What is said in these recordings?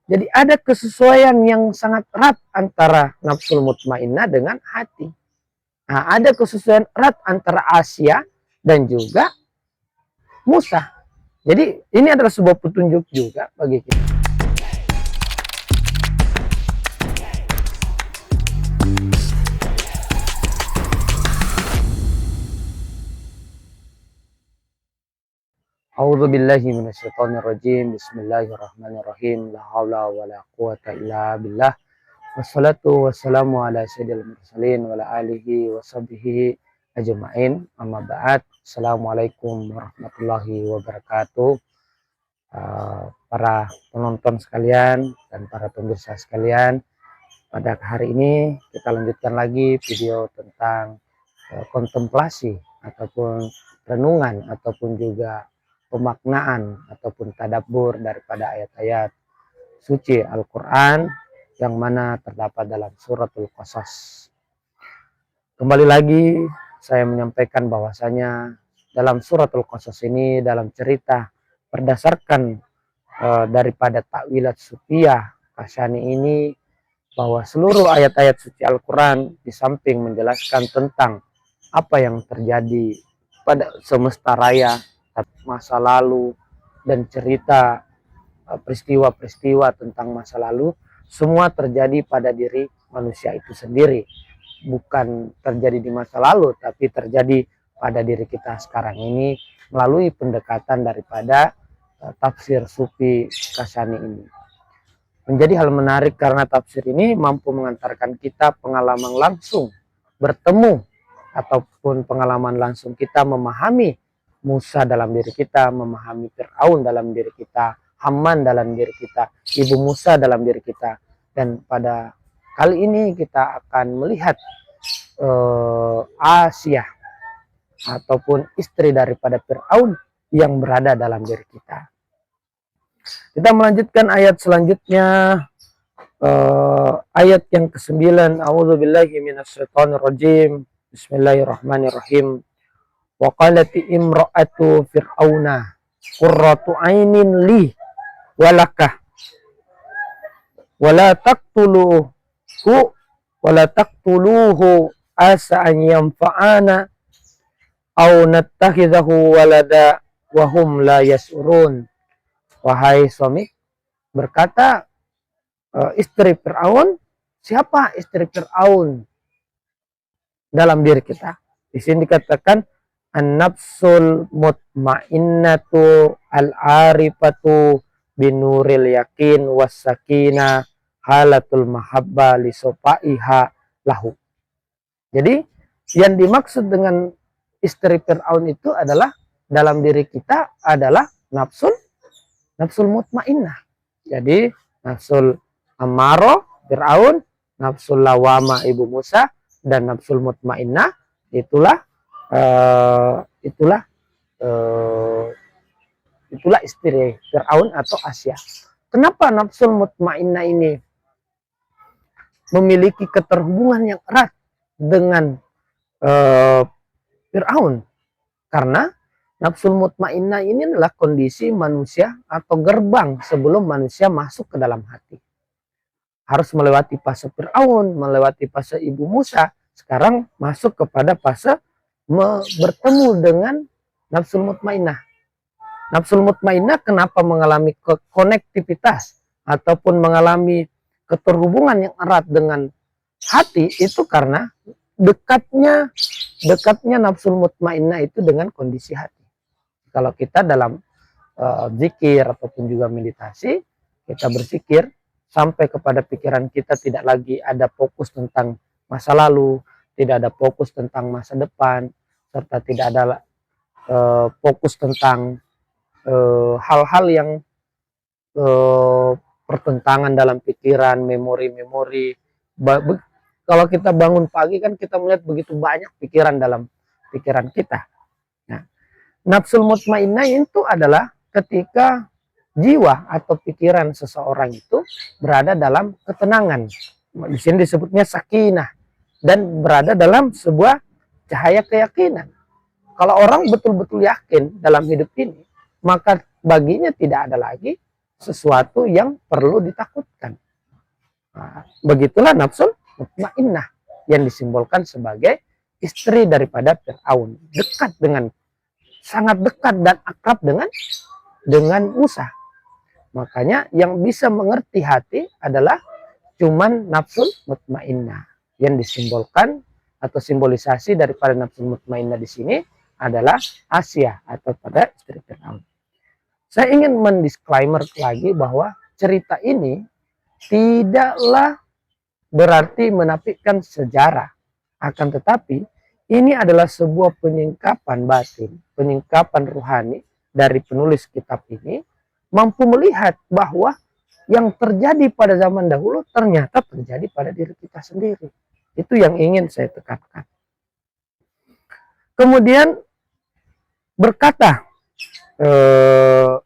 Jadi ada kesesuaian yang sangat erat antara nafsul mutmainnah dengan hati. Nah, ada kesesuaian erat antara Asia dan juga Musa. Jadi ini adalah sebuah petunjuk juga bagi kita. A'udzubillahi minasyaitonirrajim. Bismillahirrahmanirrahim. La haula wala quwata illa billah. Wassalatu wassalamu ala sayyidil mursalin wa ala alihi wa sahbihi ajma'in. Amma ba'd. Assalamualaikum warahmatullahi wabarakatuh. Para penonton sekalian dan para pemirsa sekalian, pada hari ini kita lanjutkan lagi video tentang kontemplasi ataupun renungan ataupun juga pemaknaan ataupun tadabbur daripada ayat-ayat suci Al-Quran yang mana terdapat dalam suratul Qasas. Kembali lagi saya menyampaikan bahwasanya dalam suratul Qasas ini, dalam cerita berdasarkan daripada takwilat Sufiyah Kasyani ini, bahwa seluruh ayat-ayat suci Al-Quran di samping menjelaskan tentang apa yang terjadi pada semesta raya, masa lalu, dan cerita peristiwa-peristiwa tentang masa lalu, semua terjadi pada diri manusia itu sendiri. Bukan terjadi di masa lalu, tapi terjadi pada diri kita sekarang ini melalui pendekatan daripada tafsir Sufi Kasyani ini. Menjadi hal menarik karena tafsir ini mampu mengantarkan kita pengalaman langsung bertemu ataupun pengalaman langsung kita memahami Musa dalam diri kita, memahami Fir'aun dalam diri kita, Haman dalam diri kita, Ibu Musa dalam diri kita. Dan pada kali ini kita akan melihat Asia ataupun istri daripada Fir'aun yang berada dalam diri kita. Kita melanjutkan ayat selanjutnya, ayat yang ke-9. A'udzubillahi minasyaitonirrajim. Bismillahirrahmanirrahim. Wa qalati imra'atu fir'auna qurratu 'ainin li walakah wala taqtuluhu asa an yanfa'ana aw nattakhidahu walada wa hum la yas'urun. Wahai suami, berkata istri Fir'aun, siapa istri Fir'aun dalam diri kita? Di sini dikatakan an-nafsul mutmainnatu al-arifatu binuril yakin was-sakina halatul mahabba li sofaiha lahu. Jadi yang dimaksud dengan istri Fir'aun itu adalah dalam diri kita adalah nafsul mutmainnah. Jadi nafsul amaro Fir'aun, nafsul lawama Ibu Musa, dan nafsul mutmainnah itulah istri Fir'aun atau Asia. Kenapa nafsul mutmainnah ini memiliki keterhubungan yang erat dengan Fir'aun? Karena nafsul mutmainnah ini adalah kondisi manusia atau gerbang sebelum manusia masuk ke dalam hati. Harus melewati fase Fir'aun, melewati fase Ibu Musa, sekarang masuk kepada fase bertemu dengan nafsul mutmainnah. Nafsul mutmainnah kenapa mengalami konektivitas ataupun mengalami keterhubungan yang erat dengan hati, itu karena dekatnya nafsul mutmainnah itu dengan kondisi hati. Kalau kita dalam zikir ataupun juga meditasi, kita berzikir sampai kepada pikiran kita tidak lagi ada fokus tentang masa lalu, tidak ada fokus tentang masa depan, serta tidak ada fokus tentang hal-hal yang pertentangan dalam pikiran, memori-memori. Kalau kita bangun pagi kan kita melihat begitu banyak pikiran dalam pikiran kita. Nafsul mutmainnah itu adalah ketika jiwa atau pikiran seseorang itu berada dalam ketenangan. Di sini disebutnya sakinah dan berada dalam sebuah cahaya keyakinan. Kalau orang betul-betul yakin dalam hidup ini, maka baginya tidak ada lagi sesuatu yang perlu ditakutkan. Nah, begitulah nafsul mutmainnah yang disimbolkan sebagai istri daripada Fir'aun, dekat dengan, sangat dekat dan akrab dengan Musa. Makanya yang bisa mengerti hati adalah cuman nafsul mutmainnah, yang disimbolkan atau simbolisasi daripada nafsul mutmainnah di sini adalah Asia atau pada istri Fir'aun. Saya ingin mendisklaimer lagi bahwa cerita ini tidaklah berarti menafikan sejarah. Akan tetapi, ini adalah sebuah penyingkapan batin, penyingkapan rohani dari penulis kitab ini, mampu melihat bahwa yang terjadi pada zaman dahulu ternyata terjadi pada diri kita sendiri. Itu yang ingin saya tekankan. Kemudian berkata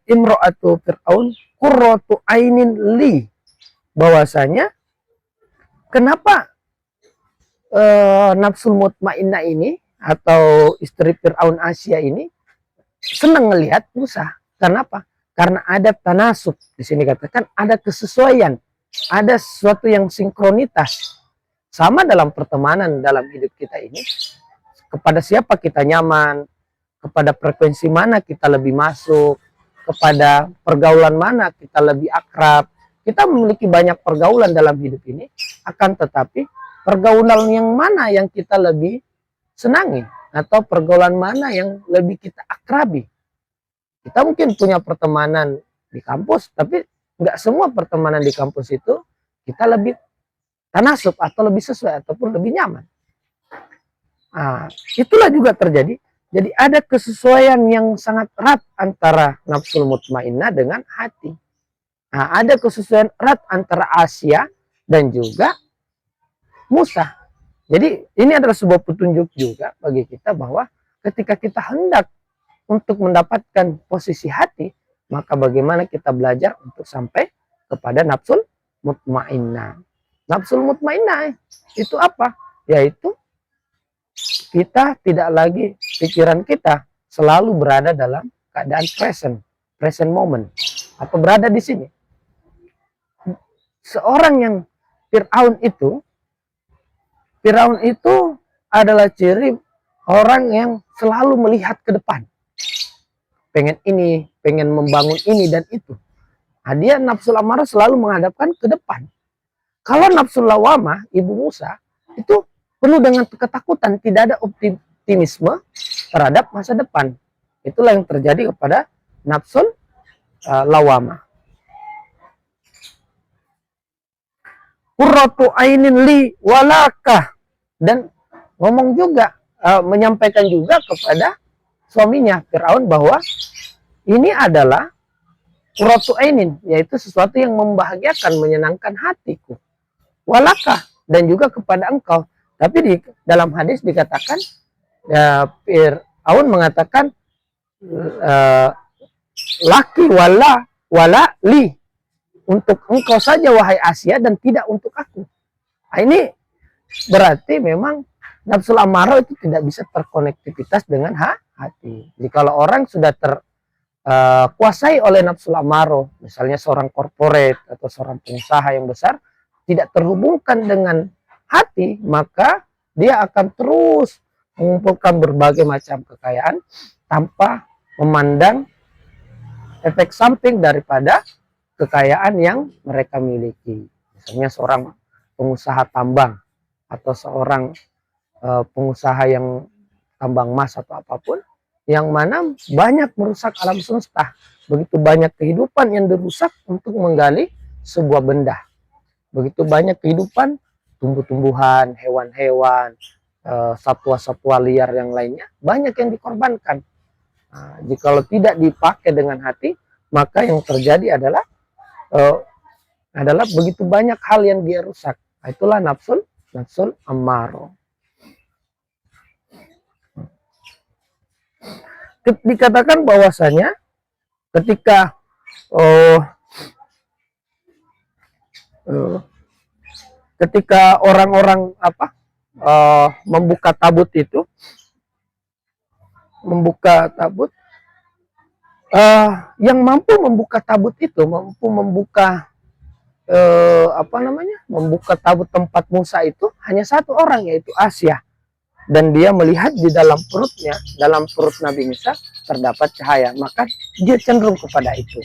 Imro'atu Fir'aun, qurratu ainin li, bahwasanya kenapa nafsul mutmainnah ini atau istri Fir'aun Asia ini senang melihat Musa. Kenapa? Karena ada tanasub. Di sini katakan ada kesesuaian, ada sesuatu yang sinkronitas. Sama dalam pertemanan dalam hidup kita ini, kepada siapa kita nyaman, kepada frekuensi mana kita lebih masuk, kepada pergaulan mana kita lebih akrab. Kita memiliki banyak pergaulan dalam hidup ini, akan tetapi pergaulan yang mana yang kita lebih senangi, atau pergaulan mana yang lebih kita akrabi. Kita mungkin punya pertemanan di kampus, tapi nggak semua pertemanan di kampus itu kita lebih tanasub atau lebih sesuai ataupun lebih nyaman. Nah, itulah juga terjadi. Jadi ada kesesuaian yang sangat erat antara nafsul mutmainnah dengan hati. Nah, ada kesesuaian erat antara Asia dan juga Musa. Jadi ini adalah sebuah petunjuk juga bagi kita bahwa ketika kita hendak untuk mendapatkan posisi hati, maka bagaimana kita belajar untuk sampai kepada nafsul mutmainnah. Nafsul mutmainnah itu apa? Yaitu kita tidak lagi, pikiran kita selalu berada dalam keadaan present moment, atau berada di sini. Seorang yang Fir'aun itu adalah ciri orang yang selalu melihat ke depan. Pengen ini, pengen membangun ini dan itu. Nah, dia nafsul amarah selalu menghadapkan ke depan. Kalau nafsul lawamah, Ibu Musa, itu penuh dengan ketakutan, tidak ada optimisme terhadap masa depan. Itulah yang terjadi kepada nafsul lawamah. Qurratu ainin li walaka, dan ngomong juga, menyampaikan juga kepada suaminya Fir'aun bahwa ini adalah qurratu ainin, yaitu sesuatu yang membahagiakan, menyenangkan hatiku. Walaka, dan juga kepada engkau. Tapi di dalam hadis dikatakan, Fir'aun mengatakan laki wala li, untuk engkau saja wahai Asia dan tidak untuk aku. Nah, ini berarti memang nafsul amarah itu tidak bisa terkonektivitas dengan hati. Jadi kalau orang sudah terkuasai oleh nafsul amarah, misalnya seorang korporat atau seorang pengusaha yang besar, tidak terhubungkan dengan hati, maka dia akan terus mengumpulkan berbagai macam kekayaan tanpa memandang efek samping daripada kekayaan yang mereka miliki. Misalnya seorang pengusaha tambang atau seorang pengusaha yang tambang emas atau apapun, yang mana banyak merusak alam semesta. Begitu banyak kehidupan yang dirusak untuk menggali sebuah benda. Begitu banyak kehidupan, tumbuh-tumbuhan, hewan-hewan, satwa-satwa liar yang lainnya, banyak yang dikorbankan. Nah, jikalau tidak dipakai dengan hati, maka yang terjadi adalah begitu banyak hal yang dia rusak. Nah, itulah nafsul ammaro. Dikatakan bahwasanya ketika ketika orang-orang membuka tabut itu, Yang mampu membuka tabut itu, mampu membuka membuka tabut tempat Musa itu hanya satu orang, yaitu Asia. Dan dia melihat di dalam perutnya, dalam perut Nabi Musa terdapat cahaya, maka dia cenderung kepada itu.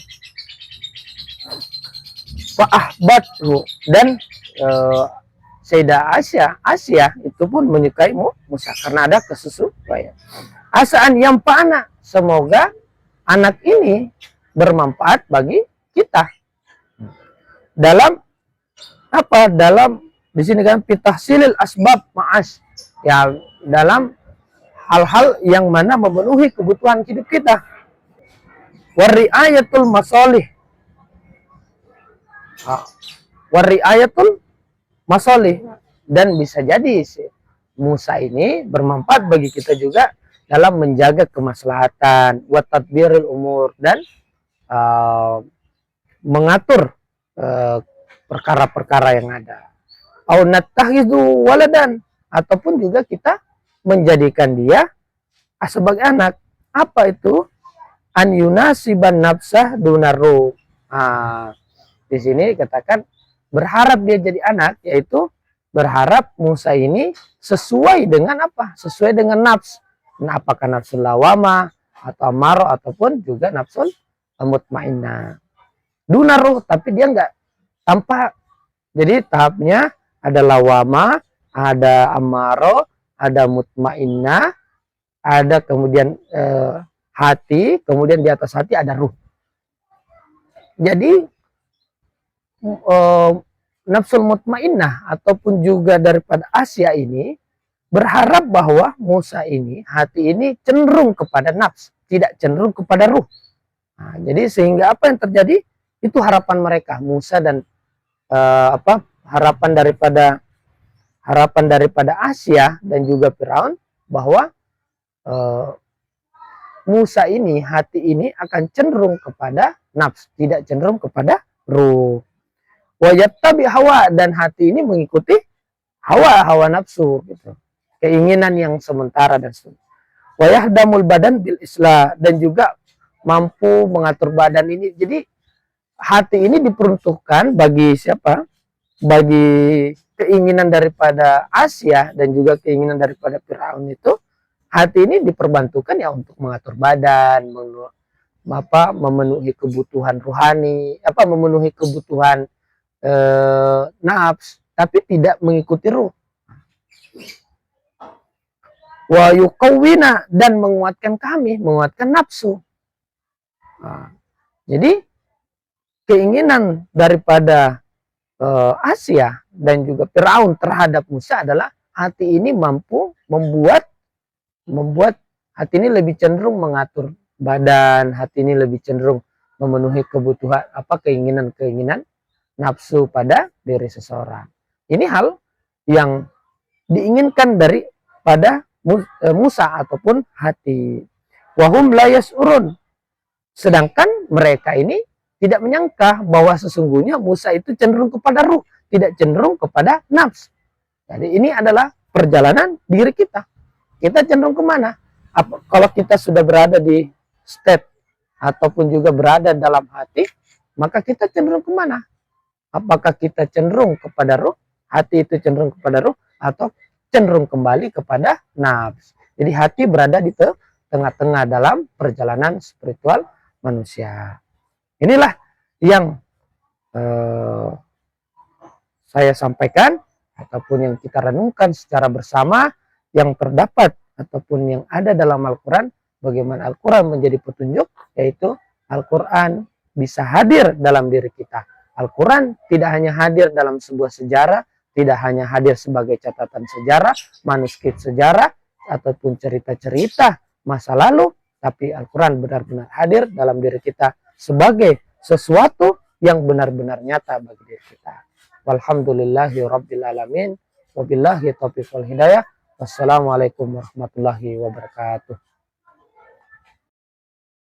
Fa'ahbathu, dan Sayyidah Asia itu pun menyukai Musa karena ada kesesuaian. Asaan yang pana, semoga anak ini bermanfaat bagi kita. Dalam apa? Dalam di sini kan pitahsilil asbab ma'as, ya, dalam hal-hal yang mana memenuhi kebutuhan hidup kita. Wari'ayatul masolih, wari'ayatul masolih, dan bisa jadi Musa ini bermanfaat bagi kita juga dalam menjaga kemaslahatan, wa tadbirul umur, dan mengatur perkara-perkara yang ada. Au nattakhidhu waladan, ataupun juga kita menjadikan dia sebagai anak. Apa itu? An yunasiban nafsah dunaru. Di sini katakan berharap dia jadi anak, yaitu berharap Musa ini sesuai dengan apa? Sesuai dengan nafs. Nah, apakah nafsul lawama atau amaro ataupun juga nafsul mutmainnah. Dunaru, tapi dia enggak tanpa. Jadi tahapnya ada lawama, ada amaro, ada mutmainnah, ada kemudian hati, kemudian di atas hati ada ruh. Jadi nafsul mutmainnah ataupun juga daripada Asia ini berharap bahwa Musa ini, hati ini cenderung kepada nafs, tidak cenderung kepada ruh. Nah, jadi sehingga apa yang terjadi? Itu harapan mereka, Musa dan harapan daripada Asia dan juga Firaun, bahwa Musa ini, hati ini akan cenderung kepada nafs, tidak cenderung kepada ruh. Wa yattabi hawa, dan hati ini mengikuti hawa nafsu gitu. Keinginan yang sementara dan seterusnya. Wa yahdamul badan bil islah, dan juga mampu mengatur badan ini. Jadi hati ini diperuntukkan bagi siapa? Bagi keinginan daripada Asia dan juga keinginan daripada Firaun itu. Hati ini diperbantukan ya untuk mengatur badan, memenuhi kebutuhan rohani, memenuhi kebutuhan nafs, tapi tidak mengikuti ruh. Wa yuqawwina, dan menguatkan nafsu. Nah, jadi keinginan daripada Asia dan juga Firaun terhadap Musa adalah hati ini mampu membuat hati ini lebih cenderung mengatur badan, hati ini lebih cenderung memenuhi kebutuhan keinginan nafsu pada diri seseorang. Ini hal yang diinginkan daripada Musa ataupun hati. Wahum la yas'urun, sedangkan mereka ini tidak menyangka bahwa sesungguhnya Musa itu cenderung kepada ruh, tidak cenderung kepada nafs. Jadi ini adalah perjalanan diri kita. Kita cenderung kemana? Kalau kita sudah berada di state ataupun juga berada dalam hati, maka kita cenderung kemana? Apakah kita cenderung kepada ruh, hati itu cenderung kepada ruh, atau cenderung kembali kepada nafs? Jadi hati berada di tengah-tengah dalam perjalanan spiritual manusia. Inilah yang saya sampaikan ataupun yang kita renungkan secara bersama, yang terdapat ataupun yang ada dalam Al-Quran, bagaimana Al-Quran menjadi petunjuk, yaitu Al-Quran bisa hadir dalam diri kita. Al-Quran tidak hanya hadir dalam sebuah sejarah, tidak hanya hadir sebagai catatan sejarah, manuskrip sejarah, ataupun cerita-cerita masa lalu, tapi Al-Quran benar-benar hadir dalam diri kita sebagai sesuatu yang benar-benar nyata bagi diri kita. Walhamdulillahi rabbil alamin, wabillahi taufiq wal hidayah. Wassalamualaikum warahmatullahi wabarakatuh.